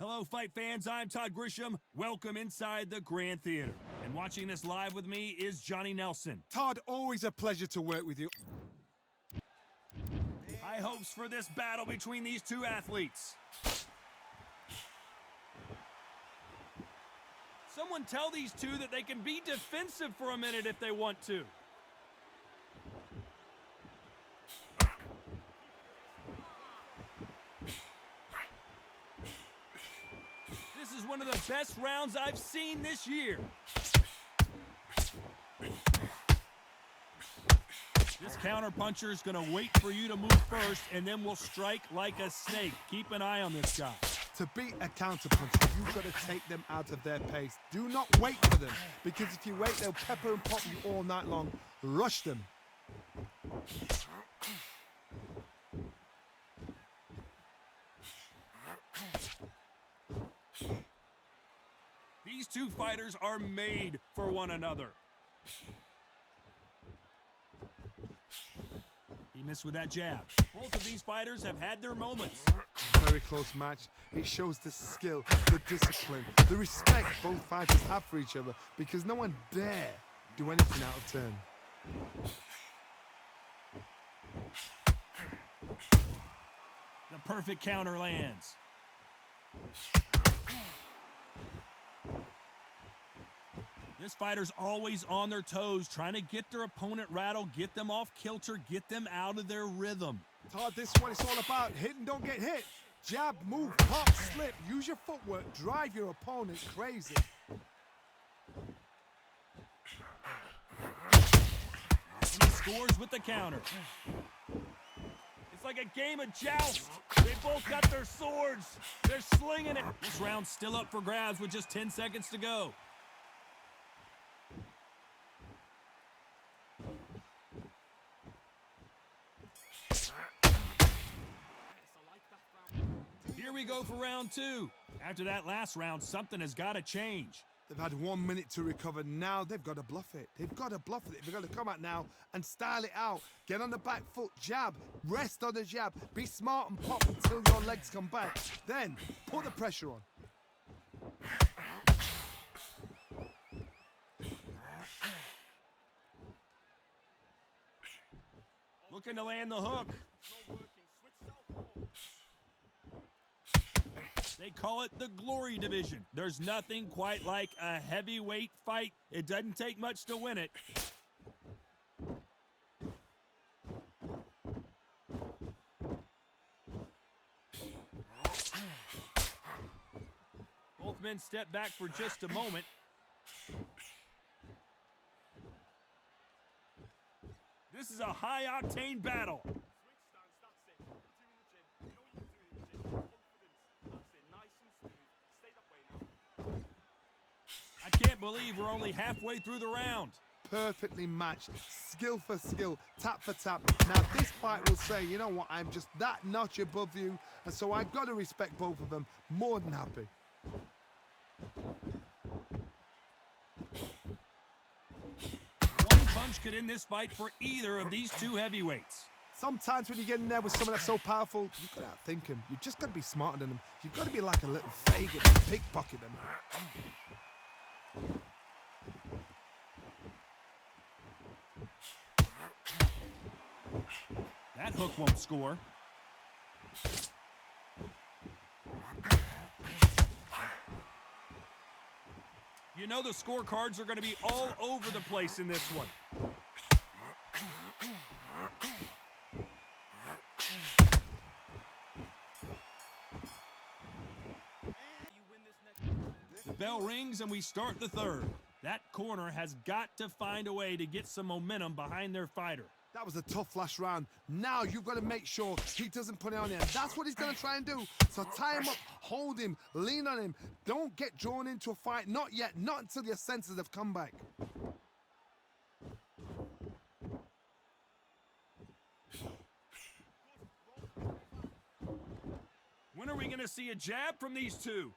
Hello, fight fans. I'm Todd Grisham. Welcome inside the Grand Theater. And watching this live with me is Johnny Nelson. Todd, always a pleasure to work with you. High hopes for this battle between these two athletes. Someone tell these two that they can be defensive for a minute if they want to. This is one of the best rounds I've seen this year. This counterpuncher is going to wait for you to move first, and then will strike like a snake. Keep an eye on this guy. To beat a counterpuncher, you've got to take them out of their pace. Do not wait for them, because if you wait, they'll pepper and pop you all night long. Rush them. These two fighters are made for one another. He missed with that jab. Both of these fighters have had their moments. Very close match. It shows the skill, the discipline, the respect both fighters have for each other, because no one dare do anything out of turn. The perfect counter lands. This fighter's always on their toes, trying to get their opponent rattled, get them off kilter, get them out of their rhythm. Todd, this one is all about hit and don't get hit. Jab, move, pop, slip, use your footwork, drive your opponent crazy. And he scores with the counter. It's like a game of joust. They both got their swords. They're slinging it. This round's still up for grabs with just 10 seconds to go. Here we go for round two. After that last round, something has got to change. They've had 1 minute to recover. Now they've got to bluff it. They've got to bluff it. They've got to come out now and style it out. Get on the back foot, jab, rest on the jab. Be smart and pop until your legs come back. Then put the pressure on. Looking to land the hook. They call it the Glory Division. There's nothing quite like a heavyweight fight. It doesn't take much to win it. Both men step back for just a moment. This is a high-octane battle. I can't believe we're only halfway through the round. Perfectly matched, skill for skill, tap for tap. Now this fight will say, you know what, I'm just that notch above you, and so I've got to respect both of them. More than happy. One punch could end this fight for either of these two heavyweights. Sometimes when you get in there with someone that's so powerful, you've got to outthink him. You've just got to be smarter than him. You've got to be like a little faggot and pickpocket him. That hook won't score. You know the scorecards are going to be all over the place in this one. The bell rings and we start the third. That corner has got to find a way to get some momentum behind their fighter. That was a tough last round. Now you've got to make sure he doesn't put it on him. That's what he's going to try and do. So tie him up, hold him, lean on him. Don't get drawn into a fight. Not yet. Not until your senses have come back. When are we going to see a jab from these two?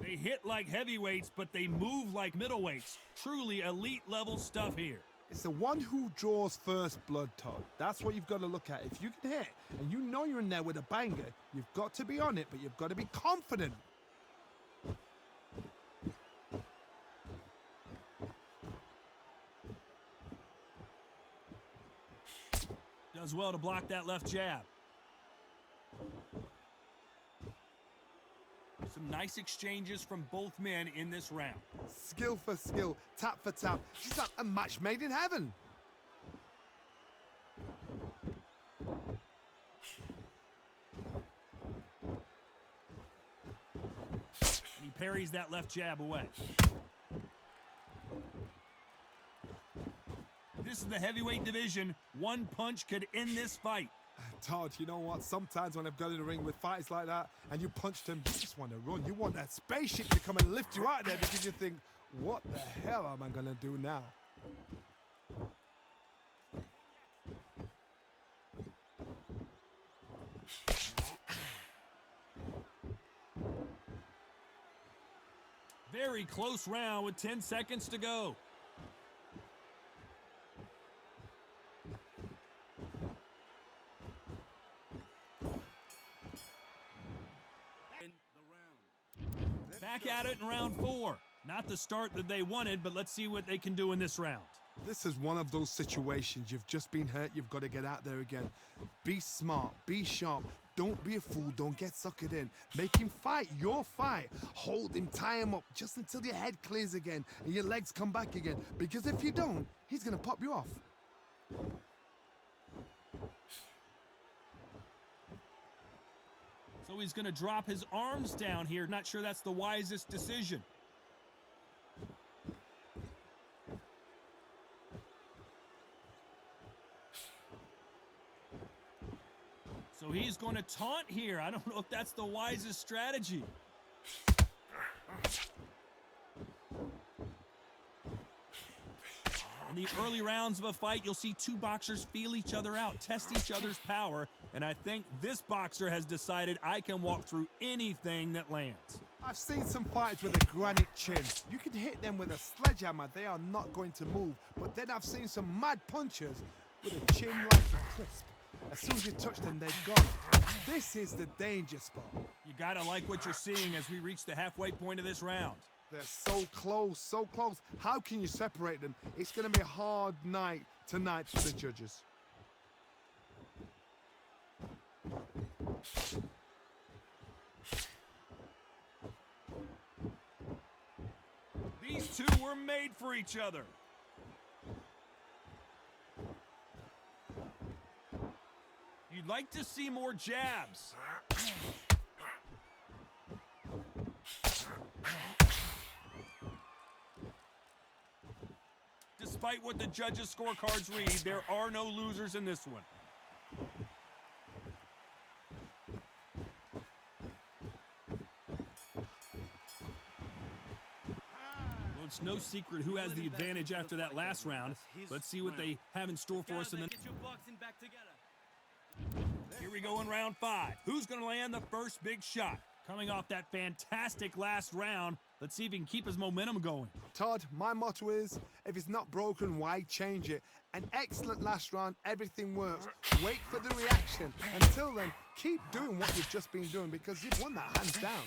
They hit like heavyweights, but they move like middleweights. Truly elite level stuff here. It's the one who draws first blood, Todd. That's what you've got to look at. If you can hit, and you know you're in there with a banger, you've got to be on it, but you've got to be confident. Does well to block that left jab. Some nice exchanges from both men in this round. Skill for skill, tap for tap. She's like a match made in heaven. And he parries that left jab away. This is the heavyweight division. One punch could end this fight. Todd, you know what? Sometimes when I've got in the ring with fights like that and you punched him, you just want to run. You want that spaceship to come and lift you out of there because you think, what the hell am I going to do now? Very close round with 10 seconds to go. Back at it in round 4. Not the start that they wanted, but let's see what they can do in this round. This is one of those situations. You've just been hurt. You've got to get out there again. Be smart. Be sharp. Don't be a fool. Don't get suckered in. Make him fight your fight. Hold him. Tie him up just until your head clears again and your legs come back again. Because if you don't, he's going to pop you off. So he's going to drop his arms down here. Not sure that's the wisest decision. So he's going to taunt here. I don't know if that's the wisest strategy. In the early rounds of a fight, you'll see two boxers feel each other out, test each other's power, and I think this boxer has decided I can walk through anything that lands. I've seen some fighters with a granite chin. You can hit them with a sledgehammer, they are not going to move. But then I've seen some mad punchers with a chin like a crisp. As soon as you touch them, they're gone. This is the danger spot. You gotta like what you're seeing as we reach the halfway point of this round. They're so close, so close. How can you separate them? It's going to be a hard night tonight for the judges. These two were made for each other. You'd like to see more jabs. Despite what the judges' scorecards read, there are no losers in this one. Well, it's no secret who has the advantage after that last round. Let's see what they have in store for us in the Here we go in round 5. Who's going to land the first big shot? Coming off that fantastic last round, let's see if he can keep his momentum going. Todd, my motto is, if it's not broken, why change it? An excellent last round, everything works. Wait for the reaction. Until then, keep doing what you've just been doing because you've won that hands down.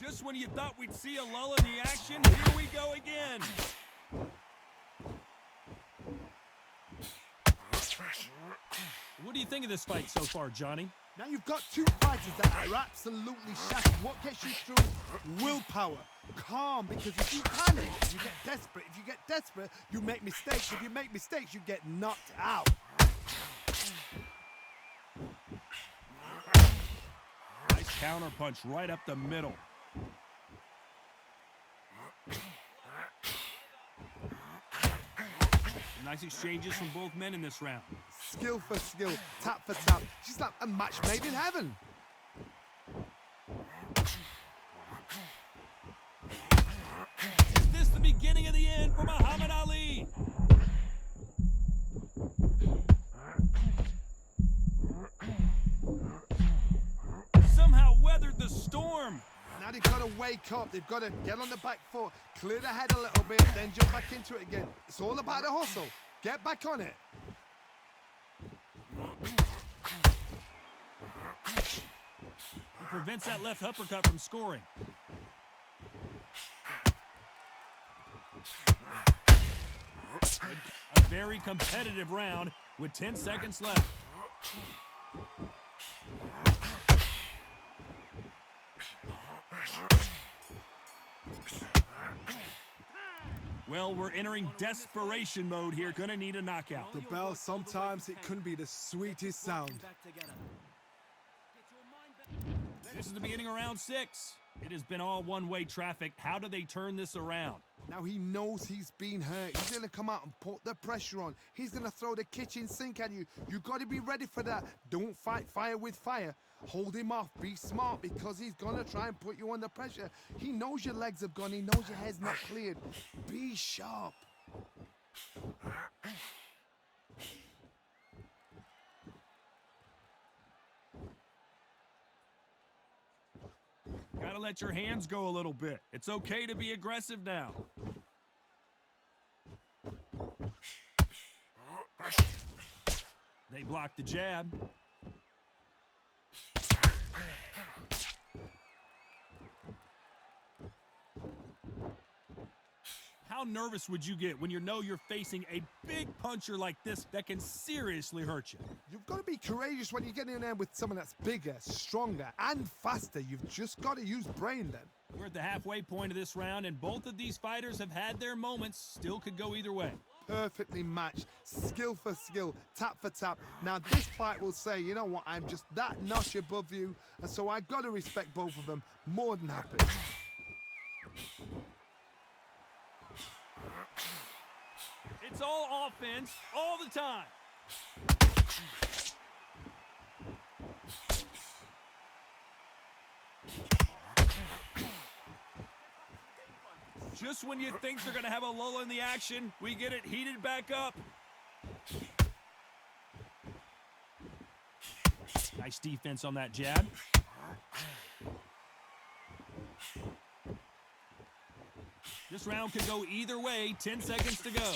Just when you thought we'd see a lull in the action, here we go again. What do you think of this fight so far, Johnny? Now you've got two fighters that are absolutely shattered. What gets you through? Willpower. Calm, because if you panic, you get desperate. If you get desperate, you make mistakes. If you make mistakes, you get knocked out. Nice counter punch right up the middle. Nice exchanges from both men in this round. Skill for skill, tap for tap. She's like a match made in heaven. Is this the beginning of the end for Muhammad Ali? wake up. They've got to get on the back foot, clear the head a little bit, then jump back into it again. It's all about the hustle. Get back on it. He prevents that left uppercut from scoring. A very competitive round with 10 seconds left. Well, we're entering desperation mode here. Gonna need a knockout. The bell, sometimes it can be the sweetest sound. This is the beginning of round 6. It has been all one-way traffic. How do they turn this around? Now he knows he's been hurt. He's going to come out and put the pressure on. He's going to throw the kitchen sink at you. You've got to be ready for that. Don't fight fire with fire. Hold him off. Be smart because he's going to try and put you under pressure. He knows your legs have gone. He knows your head's not cleared. Be sharp. Gotta let your hands go a little bit. It's okay to be aggressive now. They blocked the jab. How nervous would you get when you know you're facing a big puncher like this that can seriously hurt you? You've got to be courageous when you get in there with someone that's bigger, stronger, and faster. You've just got to use brain then. We're at the halfway point of this round, and both of these fighters have had their moments. Still could go either way. Perfectly matched, skill for skill, tap for tap. Now this fight will say, you know what, I'm just that notch above you, and so I got to respect both of them. More than happy. It's all offense, all the time. Just when you think they're going to have a lull in the action, we get it heated back up. Nice defense on that jab. This round could go either way. 10 seconds to go.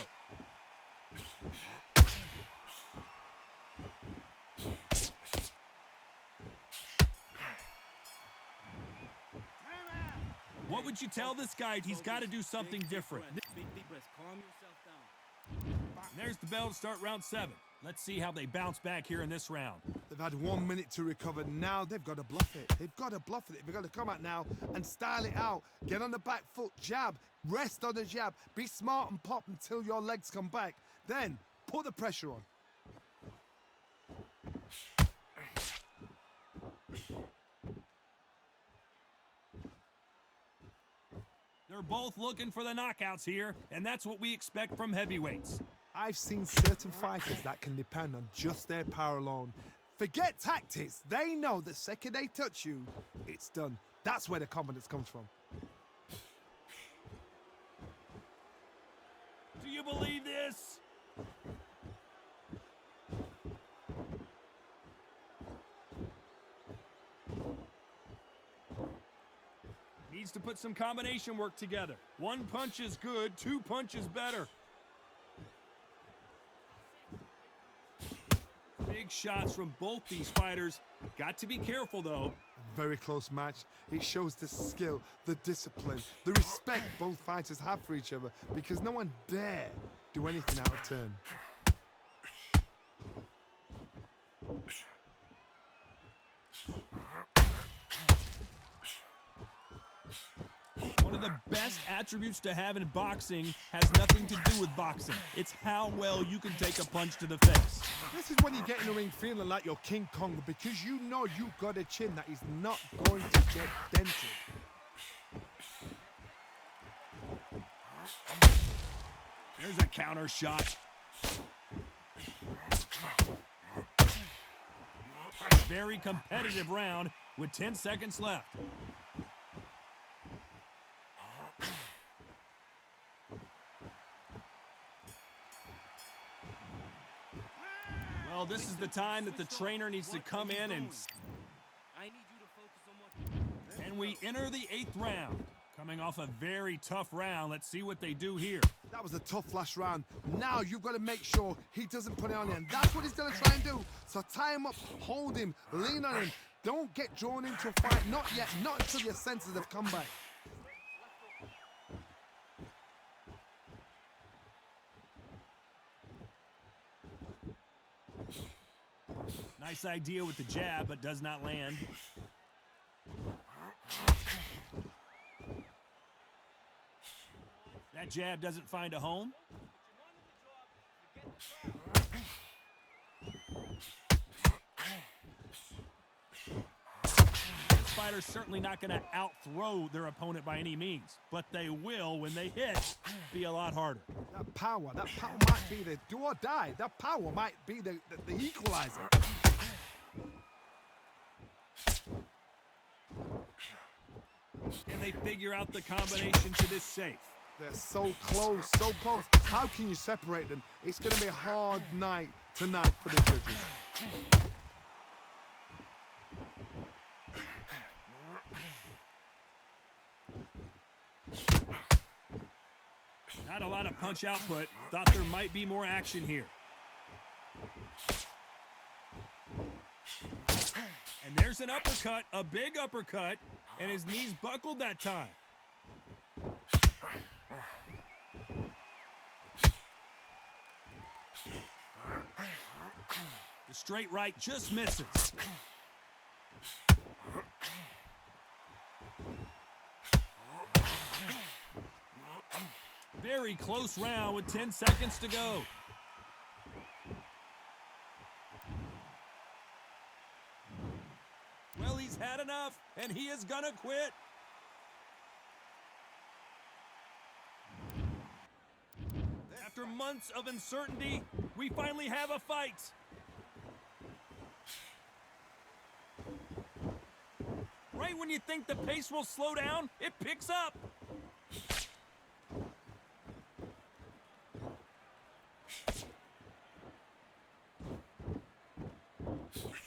What would you tell this guy? He's got to do something different. There's the bell to start round 7. Let's see how they bounce back here in this round. They've had 1 minute to recover. Now they've got to bluff it. They've got to bluff it. They've got to come out now and style it out. Get on the back foot, jab, rest on the jab. Be smart and pop until your legs come back. Then put the pressure on. They're both looking for the knockouts here, and that's what we expect from heavyweights. I've seen certain fighters that can depend on just their power alone. Forget tactics. They know the second they touch you, it's done. That's where the confidence comes from. Do you believe this? Needs to put some combination work together. 1 punch is good, 2 punches better. Big shots from both these fighters. Got to be careful, though. Very close match. It shows the skill, the discipline, the respect both fighters have for each other because no one dare do anything out of turn. One of the best attributes to have in boxing has nothing to do with boxing. It's how well you can take a punch to the face. This is when you get in the ring feeling like you're King Kong because you know you've got a chin that is not going to get dented. There's a counter shot. Very competitive round with 10 seconds left. Well, this is the time that the trainer needs to come in and And we enter the 8th round. Coming off a very tough round, let's see what they do here. That was a tough last round. Now you've got to make sure he doesn't put it on you, and that's what he's going to try and do. So tie him up, hold him, lean on him. Don't get drawn into a fight. Not yet, not until your senses have come back. Nice idea with the jab, but does not land. That jab doesn't find a home. This fighter's certainly not going to out-throw their opponent by any means, but they will, when they hit, be a lot harder. That power might be the do or die. That power might be the equalizer. And they figure out the combination to this safe. They're so close, so close. How can you separate them? It's going to be a hard night tonight for the judges. Not a lot of punch output. Thought there might be more action here. And there's an uppercut, a big uppercut, and his knees buckled that time. The straight right just misses. Very close round with 10 seconds to go. Well, he's had enough, and he is gonna quit. After months of uncertainty, we finally have a fight. Right when you think the pace will slow down, it picks up.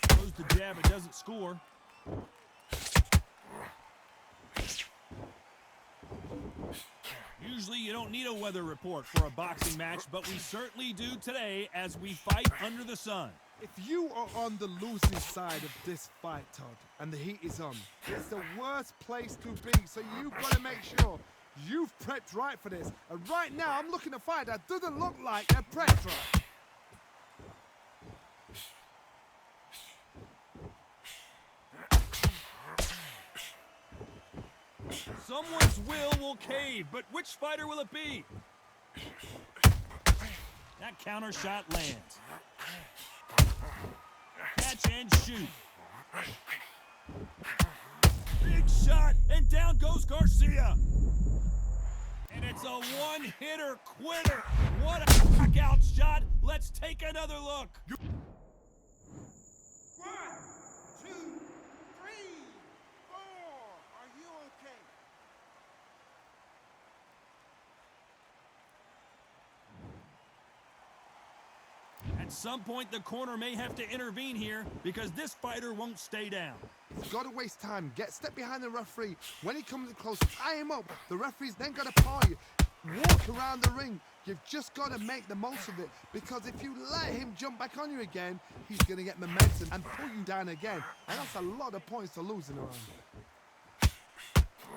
Throws the jab, it doesn't score. Usually you don't need a weather report for a boxing match, but we certainly do today as we fight under the sun. If you are on the losing side of this fight, Todd, and the heat is on, it's the worst place to be, so you've got to make sure you've prepped right for this. And right now, I'm looking at a fight that doesn't look like they're prepped right. Someone's will cave, but which fighter will it be? That counter shot lands. Catch and shoot. Big shot, and down goes Garcia. And it's a one-hitter quitter. What a knockout shot. Let's take another look. 1, 2, 3, 4. Are you okay? At some point, the corner may have to intervene here because this fighter won't stay down. You've got to waste time. Step behind the referee. When he comes in close, tie him up. The referee's then got to paw you. Walk around the ring. You've just got to make the most of it, because if you let him jump back on you again, he's going to get momentum and pull you down again. And that's a lot of points to lose in a round.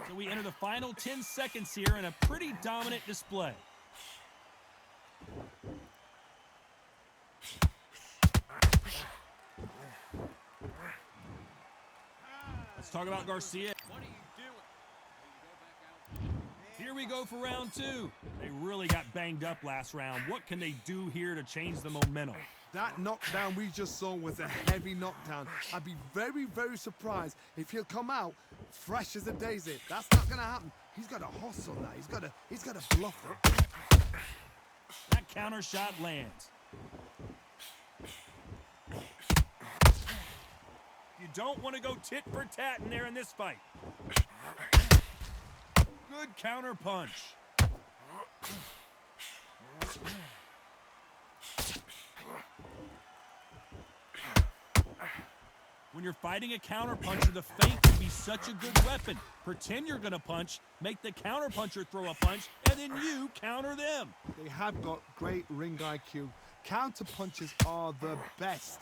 So we enter the final 10 seconds here in a pretty dominant display. Let's talk about Garcia. What are you doing? Here we go for round 2. They really got banged up last round. What can they do here to change the momentum? That knockdown we just saw was a heavy knockdown. I'd be very, very surprised if he'll come out fresh as a daisy. That's not going to happen. He's got to hustle now. He's got to bluff it. That counter shot lands. You don't want to go tit for tat in there in this fight. Good counter punch. When you're fighting a counterpuncher, the feint can be such a good weapon. Pretend you're going to punch, make the counterpuncher throw a punch, and then you counter them. They have got great ring IQ. Counter punches are the best.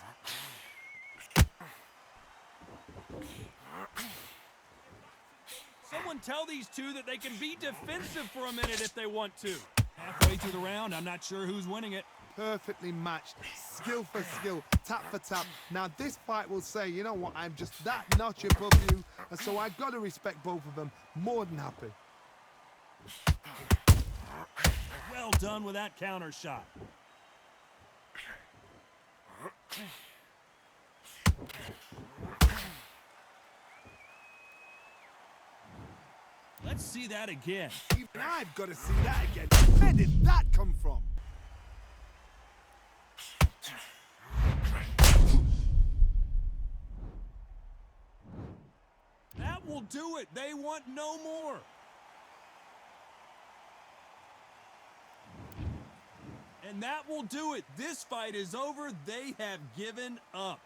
Someone tell these two that they can be defensive for a minute if they want to. Halfway through the round, I'm not sure who's winning it. Perfectly matched, skill for skill, tap for tap. Now this fight will say, you know what, I'm just that notch above you, and so I've got to respect both of them. More than happy. Well done with that counter shot. Let's see that again. Even I've got to see that again. Where did that come from? That will do it. They want no more. And that will do it. This fight is over. They have given up.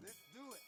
Let's do it.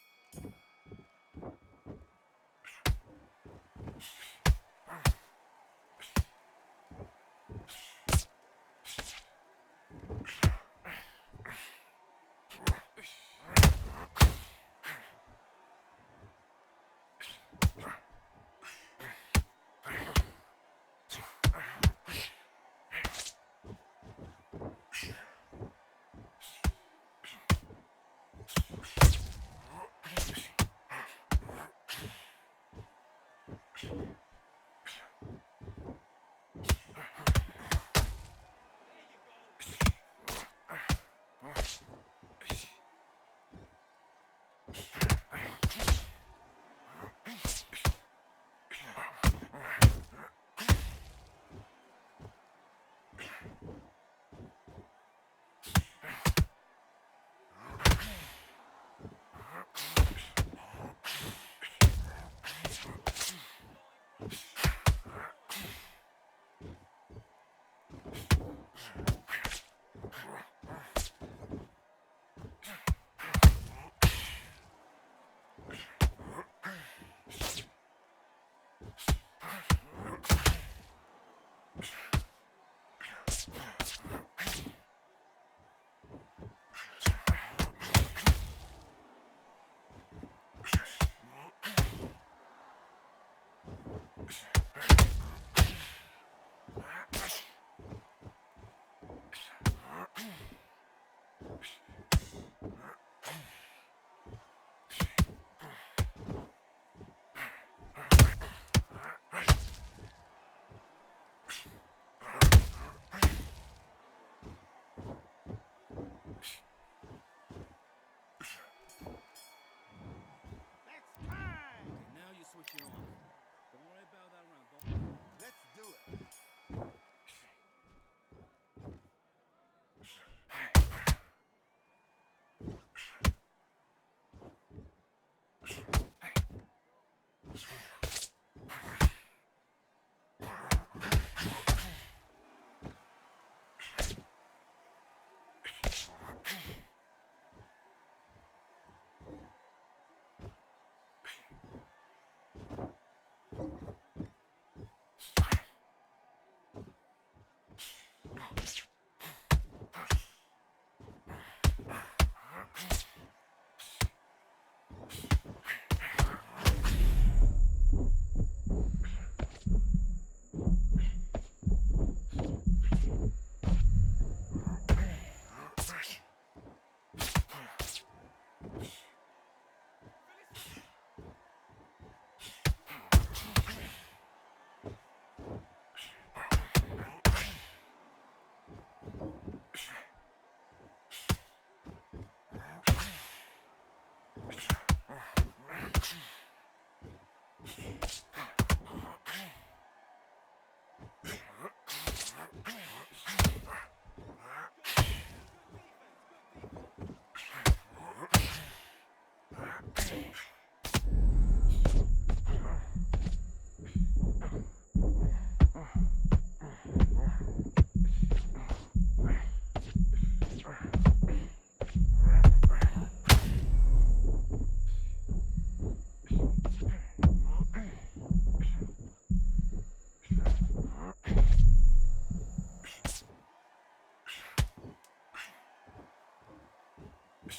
You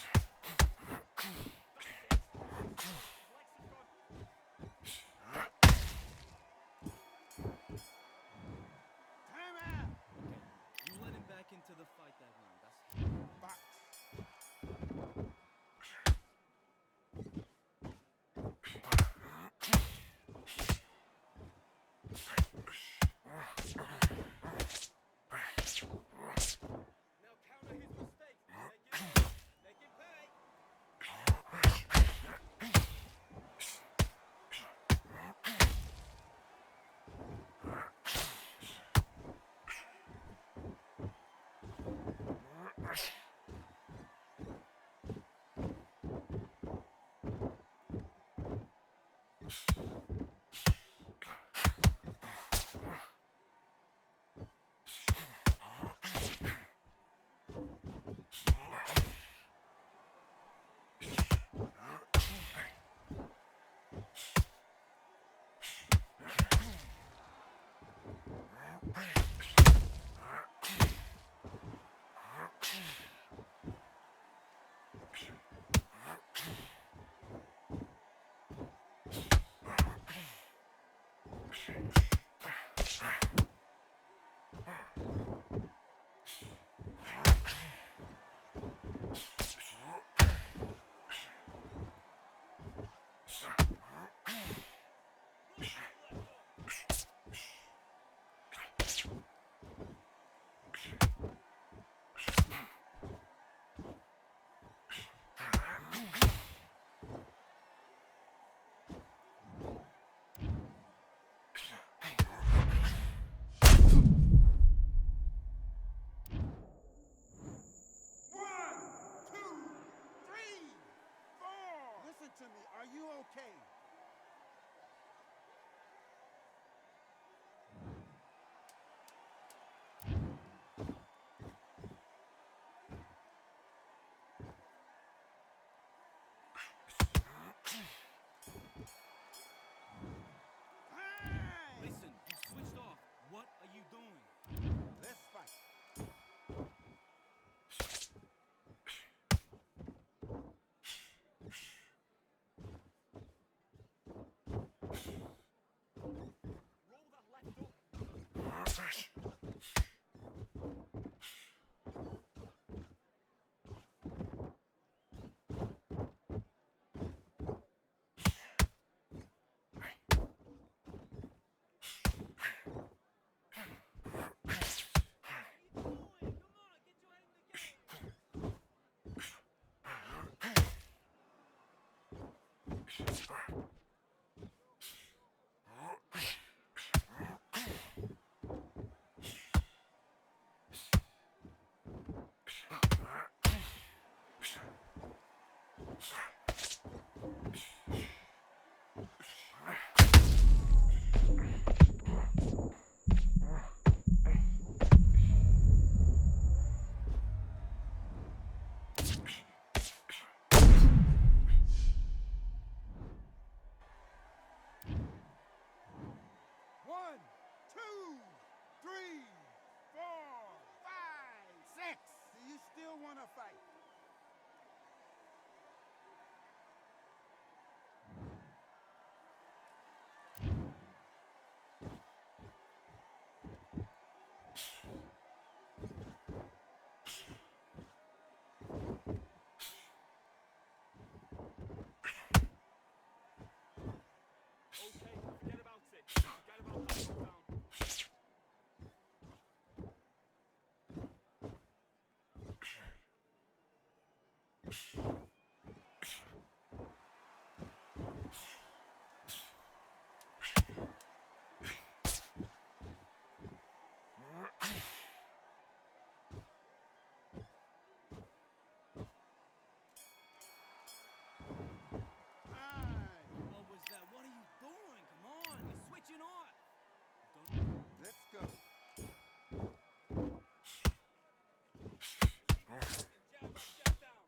let him back into the fight that round. That's Back. now counter his mistakes. Make him pay. To me, are you okay? Listen, you switched off. What are you doing? Let's fight. Roll that left hook. One, two, three, four, five, six. Do you still want to fight? Okay, forget about it. Forget about that knockdown. What was that? What are you doing? Come on, you're switching off. Let's go. Jab up, jab down.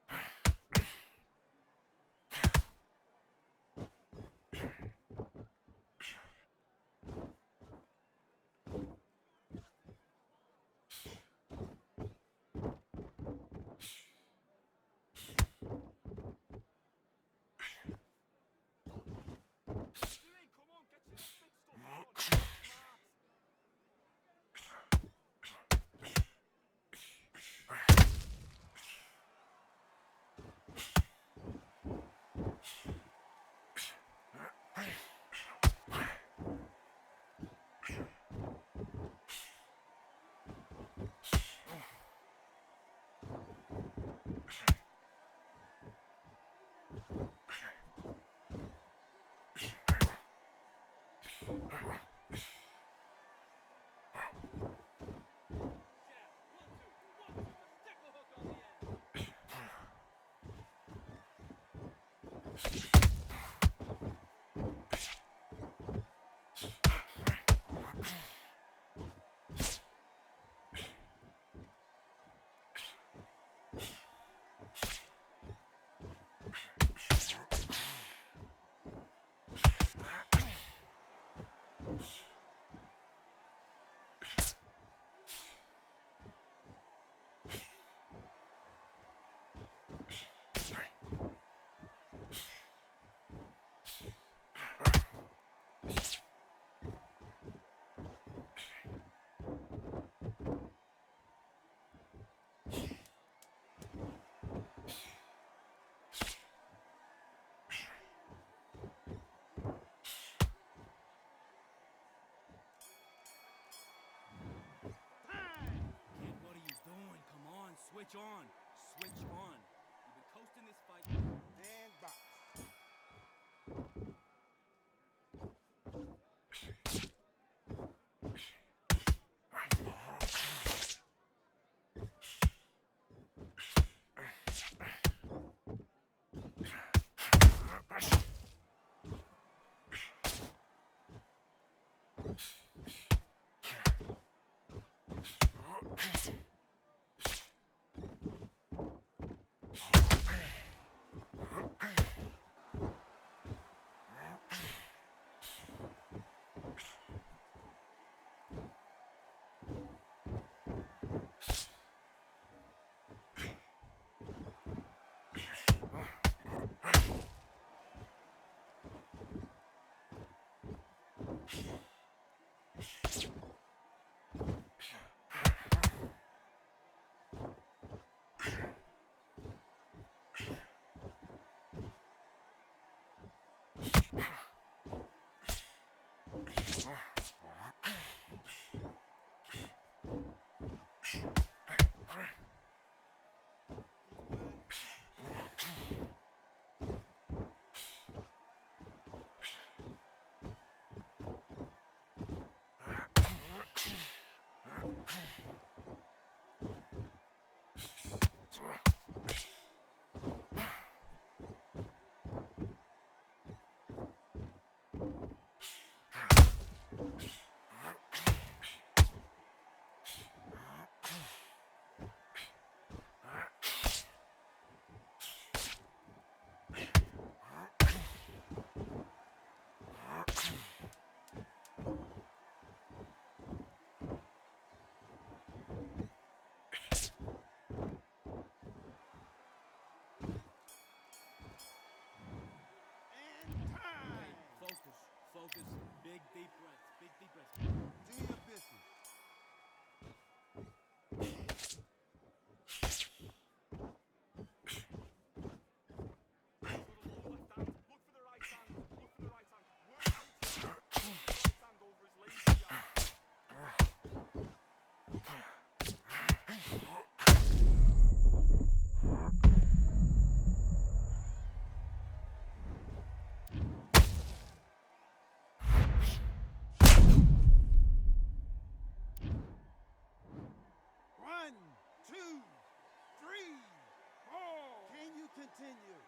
Switch on. Switch on. You've been coasting this fight. And box. Focus. Big deep breaths. Big deep breaths. Do your business. Look for the right hand. Look for the right hand. Work out his right hand over his lazy jab. One, two, three, four. Can you continue?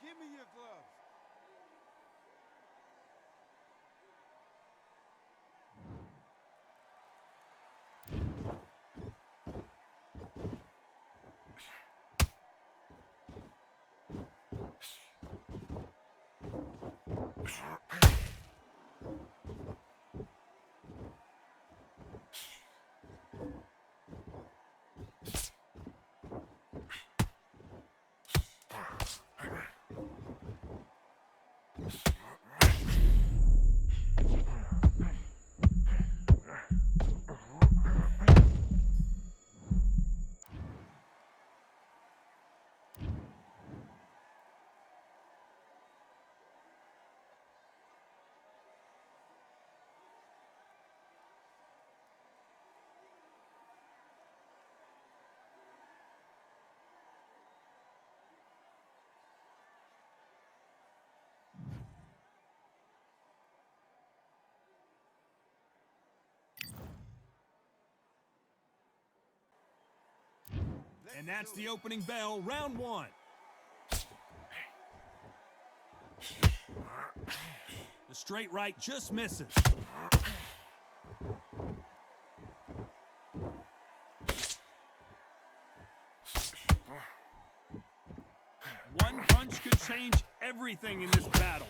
Give me your gloves. And that's the opening bell, round one. The straight right just misses. One punch could change everything in this battle.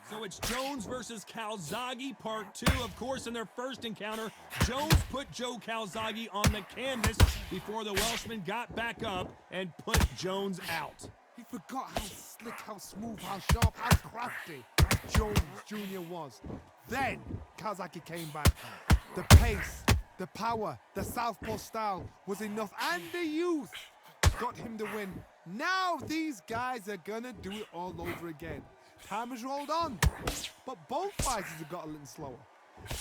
So it's Jones versus Calzaghe, part two. Of course, in their first encounter, Jones put Joe Calzaghe on the canvas before the Welshman got back up and put Jones out. He forgot how slick, how smooth, how sharp, how crafty Jones Jr. was. Then Calzaghe came back. The pace, the power, the southpaw style was enough, and the youth got him the win. Now these guys are gonna do it all over again. Time has rolled on, but both fighters have got a little slower.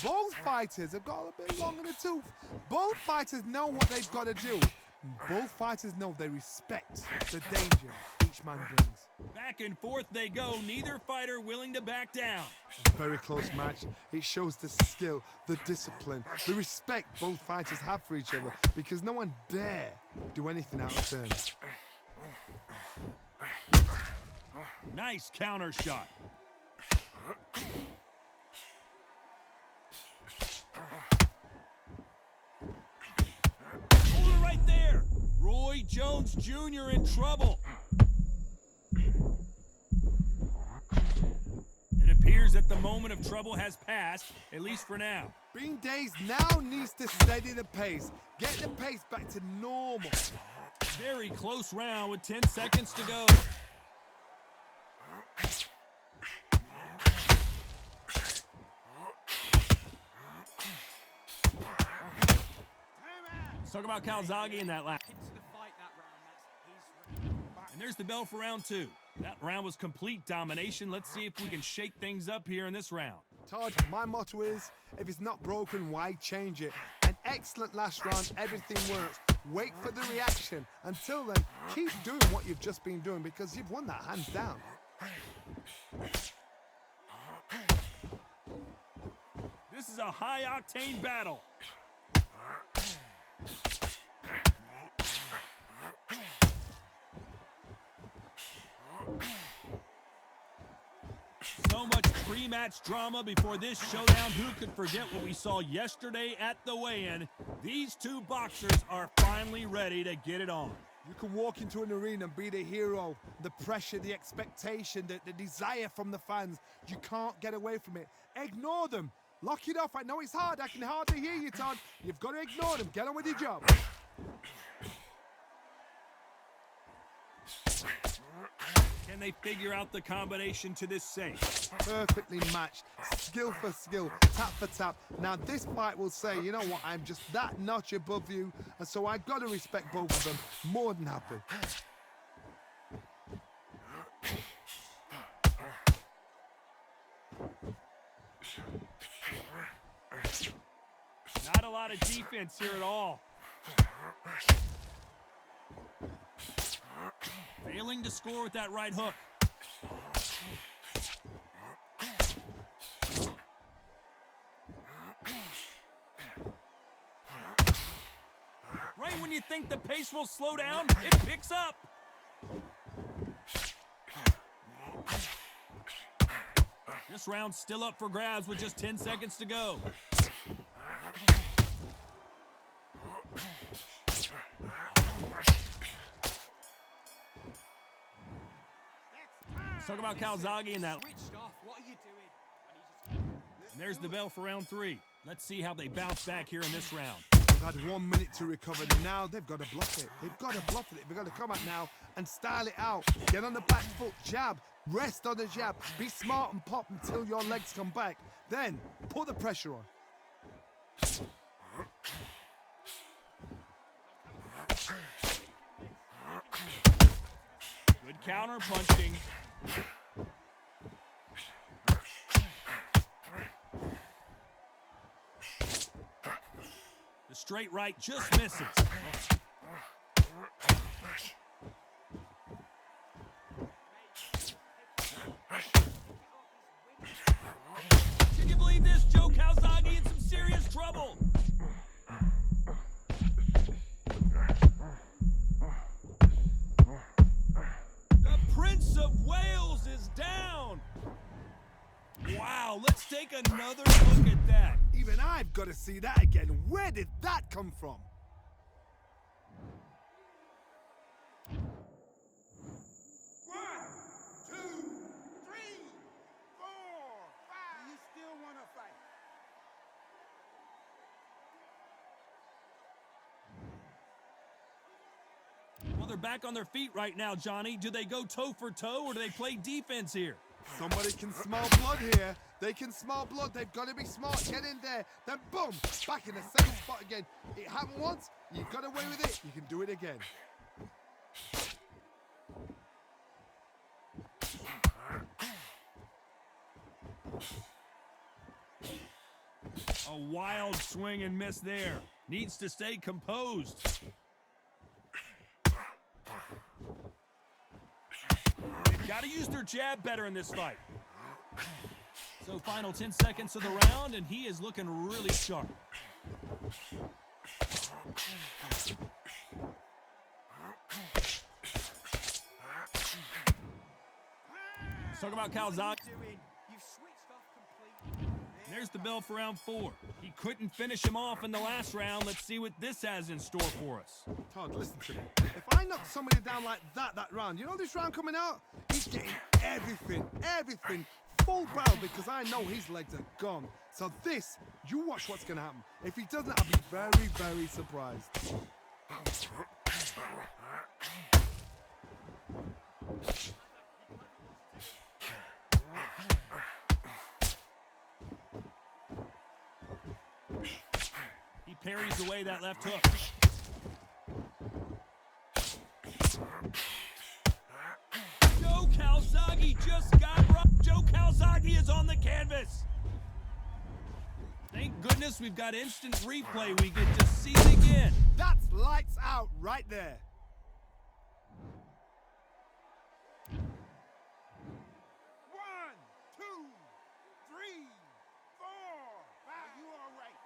Both fighters have got a bit long in the tooth. Both fighters know what they've got to do. Both fighters know they respect the danger each man brings. Back and forth they go, neither fighter willing to back down. Very close match. It shows the skill, the discipline, the respect both fighters have for each other, because no one dare do anything out of turn. Nice counter shot. Hold it right there. Roy Jones Jr. in trouble. It appears that the moment of trouble has passed, at least for now. Bean Days now needs to steady the pace. Get the pace back to normal. Very close round with 10 seconds to go. Let's talk about Calzaghe in that last. And there's the bell for round two. That round was complete domination. Let's see if we can shake things up here in this round. Todd, my motto is, if it's not broken, why change it? An excellent last round, everything works. Wait for the reaction. Until then, keep doing what you've just been doing, because you've won that hands down. This is a high-octane battle. pre-match drama before this showdown. Who could forget what we saw yesterday at the weigh-in? These two boxers are finally ready to get it on. You can walk into an arena and be the hero. The pressure, the expectation, the desire from the fans. You can't get away from it. Ignore them. Lock it off. I know it's hard. I can hardly hear you, Todd. You've got to ignore them. Get on with your job. Can they figure out the combination to this safe? Perfectly matched. Skill for skill. Tap for tap. Now this fight will say, you know what, I'm just that notch above you. And so I've got to respect both of them. More than happy. Not a lot of defense here at all. Failing to score with that right hook. Right when you think the pace will slow down, it picks up. This round's still up for grabs with just 10 seconds to go. Let's talk about Calzaghe in that. What are you doing? And there's the bell for round 3. Let's see how they bounce back here in this round. They've had 1 minute to recover. Now they've got to bluff it. They've got to bluff it. They've got to come out now and style it out. Get on the back foot, jab. Rest on the jab. Be smart and pop until your legs come back. Then put the pressure on. Good counter punching. The straight right just misses. Can you believe this? Joe Calzaghe in some serious trouble. The Prince of Wales is down. Wow, let's take another look at that. Even I've got to see that again. Where did that come from? 1, 2, 3, 4, 5. Do you still want to fight? Well, they're back on their feet right now, Johnny. Do they go toe for toe or do they play defense here? Somebody can smell blood here. They can smell blood. They've got to be smart. Get in there. Then boom, back in the same spot again. It happened once. You got away with it. You can do it again. A wild swing and miss there. Needs to stay composed. They've got to use their jab better in this fight. So final 10 seconds of the round, and he is looking really sharp. Let's talk about Calzaghe. You've switched off completely. There's the bell for round 4. He couldn't finish him off in the last round. Let's see what this has in store for us. Todd, listen to me. If I knock somebody down like that round, you know this round coming out? He's getting everything, full barrel because I know his legs are gone. So this, you watch what's going to happen. If he doesn't, I'll be very, very surprised. He parries away that left hook. Joe Calzaghe just got rocked. Joe Calzaghe is on the canvas. Thank goodness we've got instant replay. We get to see it again. That's lights out right there. 1, 2, 3, 4, 5. Are you all right?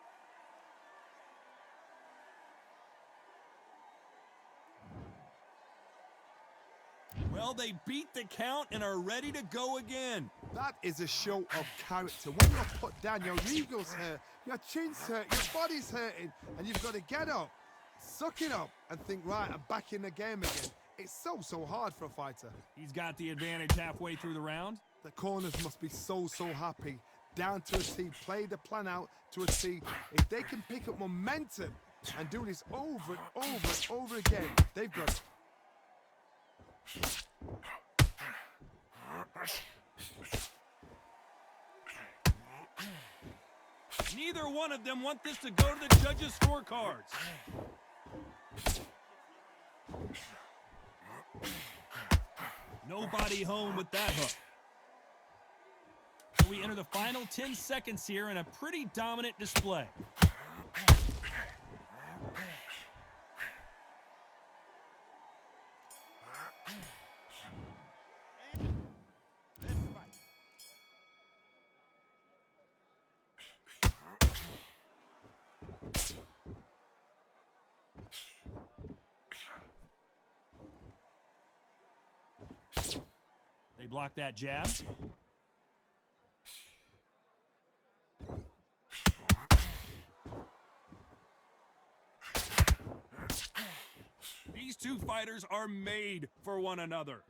Well, they beat the count and are ready to go again. That is a show of character. When you're put down, your ego's hurt, your chin's hurt, your body's hurting, and you've got to get up, suck it up, and think, right, I'm back in the game again. It's so hard for a fighter. He's got the advantage halfway through the round. The corners must be so happy. Down to a T, play the plan out to a T. If they can pick up momentum and do this over and over again, they've got it. Neither one of them want this to go to the judges' scorecards. Nobody home with that hook. So we enter the final 10 seconds here in a pretty dominant display. They block that jab. These two fighters are made for one another.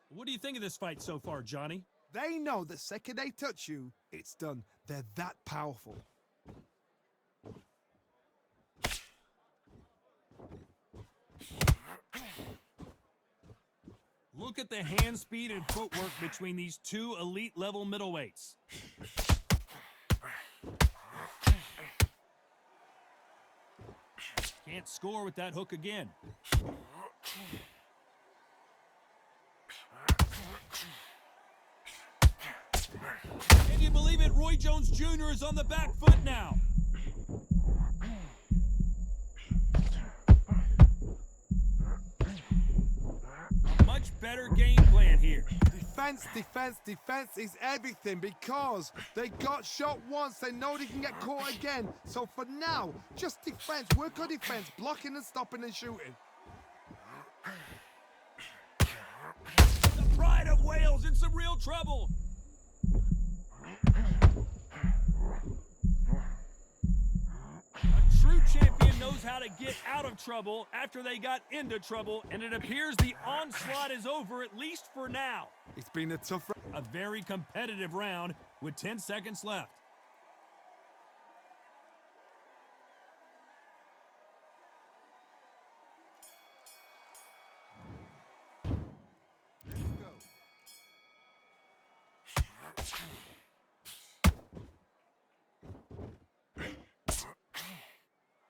What do you think of this fight so far, Johnny? They know the second they touch you, it's done. They're that powerful. Look at the hand speed and footwork between these two elite level middleweights. Can't score with that hook again. Can you believe it? Roy Jones Jr. is on the back foot now. Much better game plan here. Defense is everything because they got shot once. They know they can get caught again. So for now, just defense. Work on defense, blocking and stopping and shooting. The pride of Wales in some real trouble. A true champion knows how to get out of trouble after they got into trouble, and it appears the onslaught is over, at least for now. It's been a tough round. A very competitive round with 10 seconds left.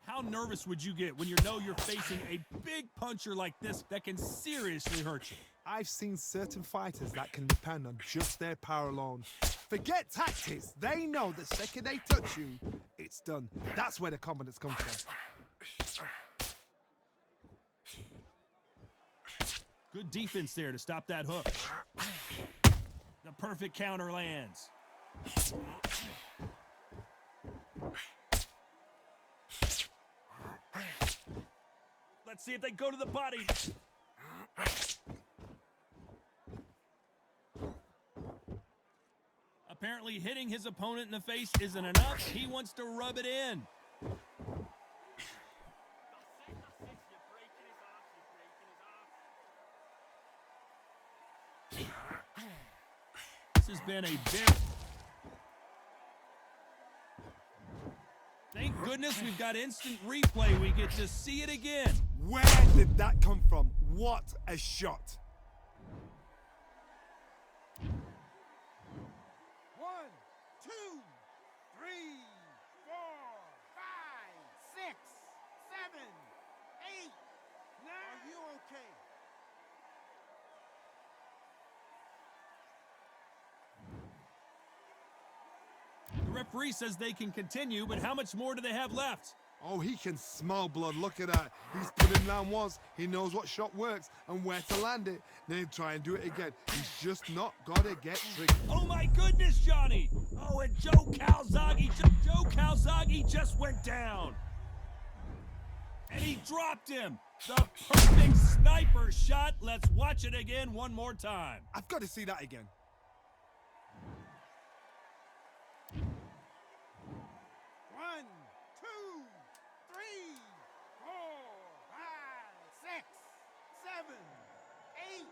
How nervous would you get when you know you're facing a big puncher like this that can seriously hurt you? I've seen certain fighters that can depend on just their power alone. Forget tactics. They know the second they touch you, it's done. That's where the confidence comes from. Good defense there to stop that hook. The perfect counter lands. Let's see if they go to the body. Apparently hitting his opponent in the face isn't enough. He wants to rub it in. This has been a very... Thank goodness we've got instant replay. We get to see it again. Where did that come from? What a shot. 1, 2, 3, 4, 5, 6, 7, 8, 9. Are you okay? The referee says they can continue, but how much more do they have left? Oh, he can smell blood. Look at that. He's put him down once. He knows what shot works and where to land it. Then he'll try and do it again. He's just not got to get triggered. Oh, my goodness, Johnny. Oh, and Joe Calzaghe just went down. And he dropped him. The perfect sniper shot. Let's watch it again one more time. I've got to see that again. One, two, three, four, five, six, seven, eight,